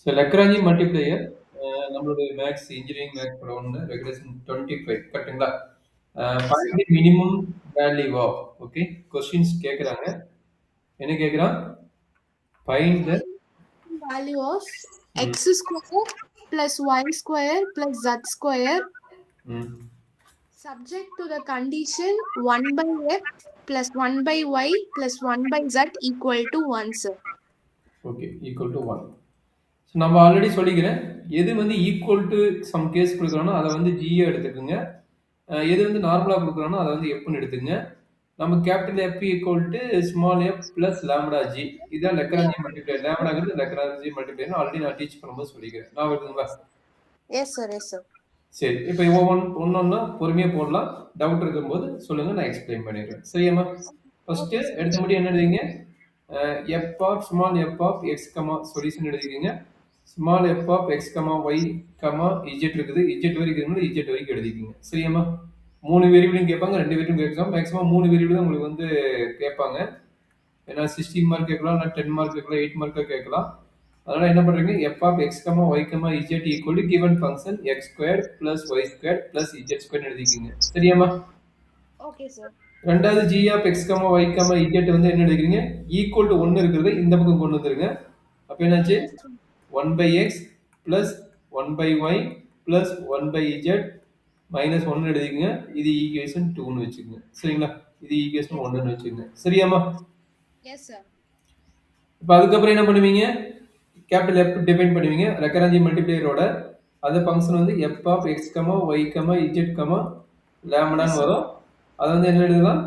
So Lagrange multiplier நம்மளுடைய maths engineering maths ஒன்று regulation 25 கரெக்ட்டுங்களா? Find the minimum value of okay questions கேட்குறாங்க. என்ன கேட்குறான்? Find the Find value of x square plus y square plus z square subject to the condition 1 by x plus 1 by y plus 1 by z equal to 1, sir. Okay equal to 1. So நம்ம already சொல்லிக்கிறேன். எது வந்து equal to some case கொடுக்குறோன்னா அதை வந்து ஜியை எடுத்துக்கோங்க. எது வந்து நார்மலாக கொடுக்குறோன்னா அதை வந்து எப்னு எடுத்துக்கங்க. நம்ம capital F equal to small F plus lambda G. இதான் லக்ராஞ்சி மல்டிப்ளையர். லேம்டாங்கிறது லக்ராஞ்சி மல்டிப்ளையர் ஆல்ரெடி நான் டீச் பண்ணும்போது சொல்லிக்கிறேன். நான் இருக்குங்களா? Yes, sir. Yes, sir. சரி, இப்போ ஒவ்வொன்றா பொறுமையாக போடலாம். டவுட் இருக்கும்போது சொல்லுங்க, நான் எக்ஸ்பிளைன் பண்ணிடுறேன். சரியாம்மா? ஃபர்ஸ்ட் எடுத்த முடியும் என்ன எழுதிங்க? F of small f of x comma solution எழுதிக்கங்க. Small f of x comma y comma z இருக்குது. இஜெட் வரைக்கும் இஜெட் வரைக்கும் எழுதிக்கங்க. சரியாம்மா? 3 வேரியபிளும் கேட்பாங்க, 2 வேரியபிளும் கேட்கலாம். மேக்ஸிமம் 3 வேரியபிள் தான் உங்களுக்கு வந்து கேட்பாங்க. ஏன்னா 16 மார்க் கேட்கலாம், இல்லை 10 மார்க் கேட்கலாம், 8 மார்க்காக கேட்கலாம். அதனால என்ன பண்றீங்க? F of x comma y comma z equal to given function x square plus y square plus z square எழுதிக்கிங்க. சரியாம்மா? Okay, sir. ரெண்டாவது g of x comma y comma z வந்து என்ன எழுதிக்கிறீங்க? ஈக்குவல் டு 1 இருக்கிறது இந்த பக்கம் கொண்டு வந்துருங்க. அப்போ என்னாச்சு? 1 by x plus 1 by y plus 1 by z minus 1 எழுதிக்கங்க. இது ஈக்குவேஷன் 2ன்னு வச்சுக்கோங்க. சரிங்களா? இது ஈக்குவேஷன் 1ன்னு வச்சுக்கோங்க. சரியாம்மா? Yes, sir. இப்போ அதுக்கப்புறம் என்ன பண்ணுவீங்க? கேபிட்டல் எஃப் டிஃபைன் பண்ணுவீங்க. லக்ராஞ்சி மல்டிப்ளையரோட அது ஃபங்க்ஷன் வந்து f of x comma y comma z comma லேம்டான்னு வரும். அது வந்து என்ன எழுதலாம்?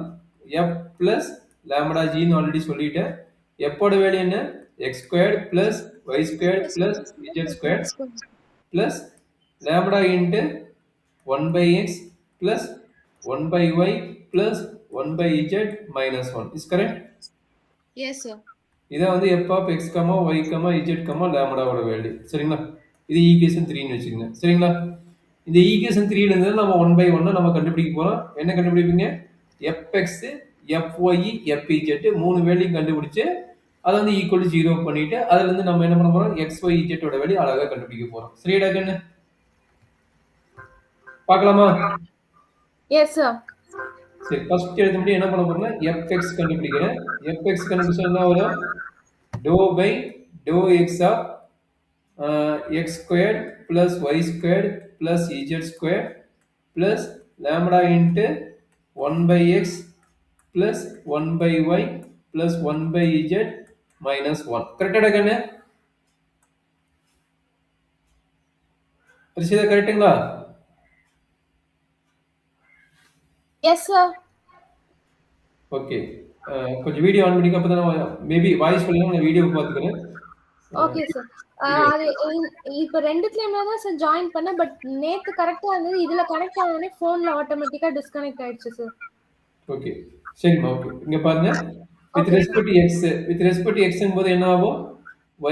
எஃப் பிளஸ் லேம்டா ஜின்னு ஆல்ரெடி சொல்லிட்டேன். எஃப்போட வேல்யூ என்ன? X square plus y square plus z square plus lambda into 1 by x plus 1 by y plus 1 by z minus 1. Is correct? Yes, sir. இதான் வந்து f of x, y, z, லேம்டாவோட value. சரிங்களா? இது equation 3ன்னு வச்சுக்கோங்க. சரிங்களா? இந்த equation 3ல இருந்து நம்ம 1 by 1 நம்ம கண்டுபிடிக்க போறோம். என்ன கண்டுபிடிப்பீங்க? fx, fy, fz 3 வேல்யூ கண்டுபிடிச்சு அதை வந்து ஈக்குவல் டு 0 பண்ணிட்டு அதுல இருந்து நம்ம என்ன பண்ண போறோம்? x, y, z ஓட வேல்யூ அழகா கண்டுபிடிக்க போறோம். சரிடா கண்ணு? பார்க்கலாமா? Yes, sir. சரி, ஃபர்ஸ்ட் எடுத்த முடியும் என்ன பண்ண போறோம்னா fx கண்டுபிடிக்கிறேன். fx கண்டுபிடிச்சா என்ன வரும்? Doh by doh x of x square plus y square plus z square plus lambda into 1 by x plus 1 by y plus 1 by z minus 1. கரெக்டாடா கண்ணு? ரிஷிதா கரெக்டுங்களா? Yes, sir. ஓகே, கொஞ்சம் வீடியோ ஆன் பண்ணிக்க. அப்பதான் maybe voice சொல்லுங்க, நான் video பார்த்துக்கிறேன். Okay sir. அது இப்போ ரெண்டுத்துலயுமே தான் சார் ஜாயின் பண்ணேன். பட் நேத்து கரெக்டா இருந்தது. இதுல கனெக்ட் ஆனோடனே போன்ல ஆட்டோமேட்டிக்கா டிஸ்கனெக்ட் ஆயிடுச்சு சார். ஓகே, சரிம்மா. ஓகே, இங்க பாருங்க. With respect to X, with respect to X போது என்ன ஆகும்?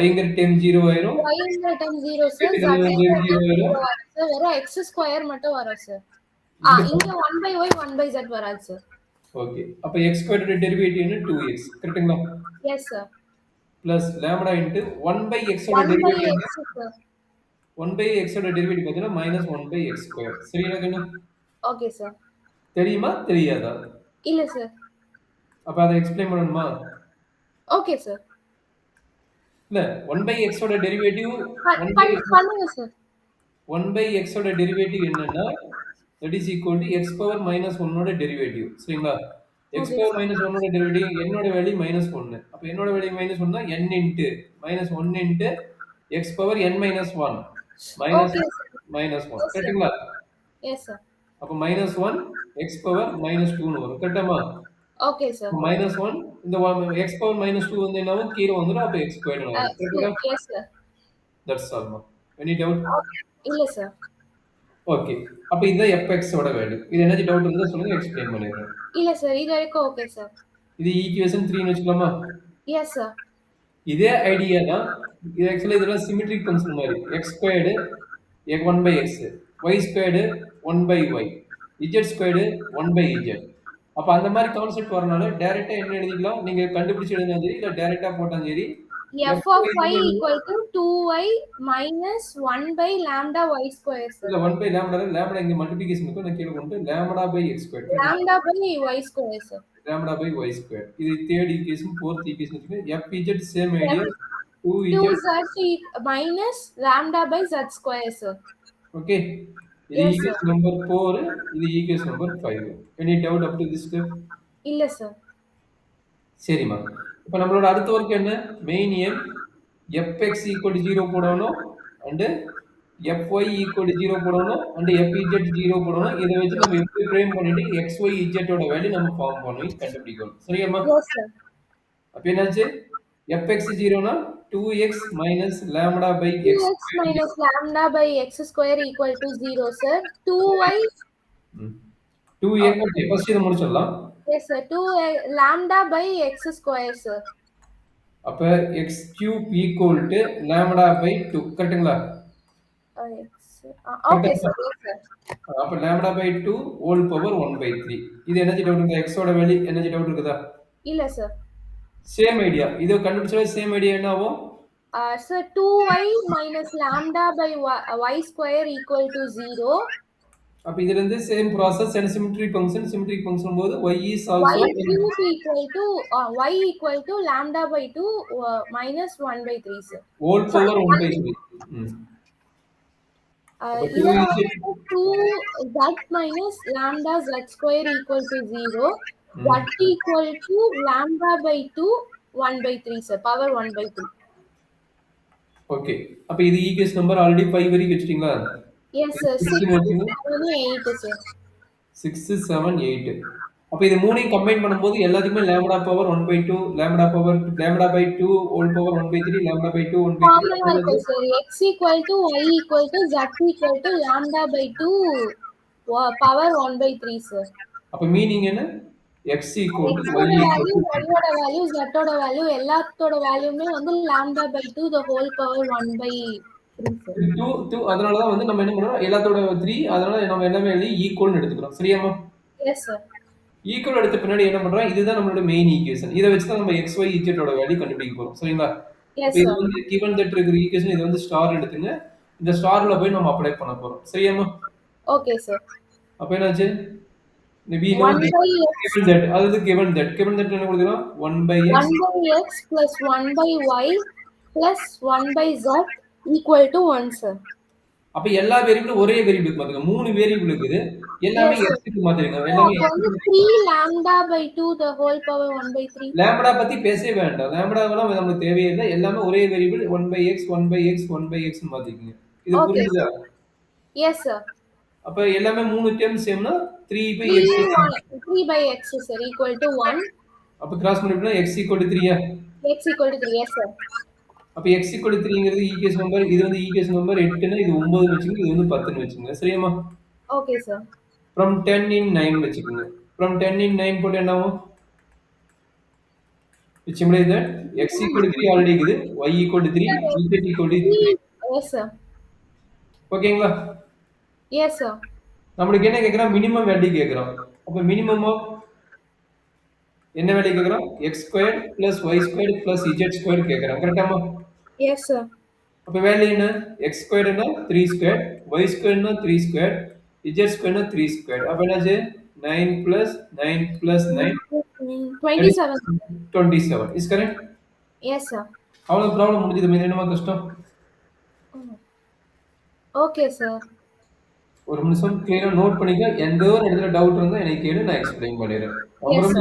yங்கிற டைம் 0 ஆயிரும். yங்கிற டைம் 0 சார். z 0 ஆயிரும் சார். வெறும் x ஸ்கொயர் மட்டும் வரும் சார். இங்க 1 by y 1 by z வராது சார். ஓகே, அப்ப x ஸ்கொயரோட டெரிவேட்டிவ் என்ன? 2x. கரெக்ட்டுங்களா? Yes sir. Plus lambda into 1 by x ஓட டெரிவேட்டிவ் என்ன? 1 by x ஓட டெரிவேட்டிவ் பார்த்தீங்கன்னா மைனஸ் 1 by x ஸ்கொயர். சரியா கண்ணு? Okay sir. தெரியுமா தெரியாதா? இல்ல சார். அப்ப அதை எக்ஸ்பிளைன் பண்ணணுமா? Okay sir. இல்ல, 1 by x ஓட டெரிவேட்டிவ் பண்ணுங்க சார். 1 by x ஓட டெரிவேட்டிவ் என்னன்னா that is equal to x power minus 1 ஓட டெரிவேட்டிவ். சரிங்களா? x power minus 1 ஓட டெரிவேட்டிவ் என்னோட வேல்யூ -1. அப்ப என்னோட வேல்யூ -1 னா n into -1 into x power n minus 1 -1. கரெக்ட்டுங்களா? Yes sir. அப்ப -1 x power -2 னு வரும். கரெக்டாமா? Okay sir. -1 இந்த x power -2 வந்து என்னவும் கீழ வந்துரும். அப்ப x ஸ்கொயர் வரும். கரெக்ட்டா? Yes sir. தட்ஸ் ஆல் மா. Any doubt? இல்ல சார். ஓகே, அப்ப இதுதான் fx ஓட வேல்யூ. இது என்ன டவுட் இருந்தா சொல்லுங்க, எக்ஸ்பிளைன் பண்ணிடுறேன். இல்ல சார், இது வரைக்கும் ஓகே சார். இது ஈக்குவேஷன் 3 னு வெச்சுக்கலாமா? Yes sir. இதே ஐடியா தான். இது एक्चुअली இதெல்லாம் சிமெட்ரிக் ஃபங்க்ஷன் மாதிரி. x squared 1 by x, y squared 1 by y, z squared 1 by z. அப்ப அந்த மாதிரி கான்செப்ட் வரனால டைரக்டா என்ன எழுதிக்கலாம்? நீங்க கண்டுபிடிச்சு எழுதினாலும் சரி, இல்ல டைரக்டா போட்டாலும் சரி, f of y equal to 2y minus 1 by lambda y square, sir. இல்ல 1 பை லாம்டா லாம்டா இங்க மல்டிப்ளிகேஷன் இருக்கும். நான் கீழ கொண்டு lambda by x square. Lambda by y square, sir. Lambda by y square. இது தேர்ட் ஈக்குவேஷன், ஃபோர்த் ஈக்குவேஷன் வச்சுக்கோங்க. fz same idea. 2z 2z minus lambda by z square, sir. ஓகே. இது Yes, sir. Equation number 4, இது equation number 5. Any doubt up to this step? இல்ல, sir. சரிம்மா. இப்போ நம்மளோட அடுத்த ஒர்க் என்ன? Main M fx equal to 0 போடணும் அண்ட் fy ஈக்குவல் டு 0 போடணும் அண்ட் fz 0 போடணும். இதை வச்சு நம்ம எப்படி ஃப்ரேம் பண்ணிட்டு xy z ஓட வேல்யூ நம்ம ஃபார்ம் பண்ணி கண்டுபிடிக்கணும். சரியாம்மா? Yes, sir. அப்ப என்னாச்சு? fx 0 னா 2x minus lambda by x 2x minus lambda by x square equal to 0, sir. 2y. 2x okay first இத முடிச்சிடலாம். Yes, sir. 2 lambda by x square, sir. அப்ப x cube equal to lambda by 2 கரெக்ட்டுங்களா? Okay, sir. Yes, sir. அப்ப lambda by 2 whole power 1 by 3. இது energy doubt இருக்குதா? x ஓட value energy doubt இருக்குதா? இல்ல, sir. Same idea. இத கண்டுபிடிச்சா சேம் ஐடியா என்ன ஆகும்? Sir, 2y minus lambda by y square equal to 0. அப்ப இதுல இருந்து same process and symmetric function போது y is also y cube equal to y equal to lambda by 2 minus 1 by 3, sir. whole power 1 by 3. Here also 2z minus lambda z square equal to 0. That equal to lambda by 2 1 by 3, sir. Power 1 by 3. Okay. அப்ப இது equation number already 5 வரைக்கும் வச்சிட்டீங்களா? Yes, sir. 6, 7, 8, sir. 6, 7, 8. அப்ப இது மூணையும் combine பண்ணும்போது எல்லாத்துக்குமே lambda power 1 by 2, lambda by 2 whole power 1 by 3, lambda by 2 1 by 3. Formula இருக்கும், sir. X equal to y equal to z equal to lambda by 2 power 1 by 3, sir. அப்ப meaning என்ன? x equal to X y ஓட equal value, to y ஓட value, z ஓட value எல்லாத்தோட வேல்யூமே வந்து lambda by 2 the whole power 1 by 3, sir. 2 அதனால தான் வந்து நம்ம என்ன பண்றோம்? எல்லாத்தோட 3 அதனால நம்ம எல்லாமே எழுதி ஈக்குவல்னு எடுத்துக்கிறோம். சரியாமா? Yes, sir. ஈக்குவல் எடுத்த பின்னாடி என்ன பண்றோம்? இதுதான் நம்மளோட மெயின் ஈக்குவேஷன். இத வச்சு தான் நம்ம xy z ஓட வேல்யூ கண்டுபிடிக்க போறோம். சரிங்களா? Yes, இது sir. வந்து given that இருக்கிற ஈக்குவேஷன் இது வந்து ஸ்டார் எடுத்துங்க. இந்த ஸ்டார்ல போய் நம்ம அப்ளை பண்ண போறோம். சரியாமா? Okay, sir. அப்ப என்னாச்சு? we know 1 by x. given that அதாவது given that என்ன கொடுக்கிறோம்? 1 by x 1 by x plus 1 by y plus 1 by z equal to 1, sir. அப்ப எல்லா வேரியபிளும் ஒரே வேரியபிளுக்கு மாத்துங்க. 3 வேரியபிள் இருக்குது. எல்லாமே Yes, sir. x க்கு மாத்திருங்க. எல்லாமே அப்ப வந்து 3 lambda by 2 the whole power 1 by 3. Lambda பத்தி பேசவே வேண்டாம். லாம்டாவெல்லாம் நமக்கு தேவையே இல்லை. எல்லாமே ஒரே variable 1 by x 1 by x 1 by x ன்னு மாத்திக்கங்க. இது Okay, புரியுதா? Yes, sir. அப்ப எல்லாமே 3 term சேம்னா 3 by x 3 by x, sir, equal to 1. அப்ப கிராஸ் பண்ணிட்டா x equal to 3 yeah? X equal to 3, yes, sir. அப்ப x equal to 3ங்கிறது equation number, இது வந்து ஈக்குவேஷன் நம்பர் 8 னா இது 9 ன்னு வெச்சுங்க, இது வந்து 10 ன்னு வெச்சுங்க. சரியாமா? Okay, sir. from 10 in 9 வெச்சுக்கங்க. from 10 in 9 போட்டு என்ன ஆகும்? which implies that x equal to 3 already இருக்குது, y equal to 3, z equal to 3. Yes, sir. ஓகேங்களா? Yes, sir. நம்மளுக்கு என்ன கேக்குறான்? மினிமம் வேல்யூ கேக்குறான். அப்ப மினிமம் ஆஃப் என்ன வேல்யூ கேக்குறான்? x squared plus y squared plus z squared கேக்குறான். கரெக்ட்டாமா? Yes, sir. அப்ப வேல்யூ என்ன? x squared னா 3 squared, y squared னா 3 squared, z squared னா 3 squared. அப்ப என்னாச்சு? 9 plus 9 plus 9 27. 27. Is correct? Yes, sir. அவ்வளவு ப்ராப்ளம் முடிஞ்சது. மீது என்னமா கஷ்டம்? Okay, sir. ஒரு நிமிஷம் கிளியரா நோட் பண்ணிக்க. எந்த ஒரு இடத்துல டவுட் இருந்தா எனக்கு கேளு, நான் எக்ஸ்பிளைன் பண்ணிடுறேன். Yes, sir.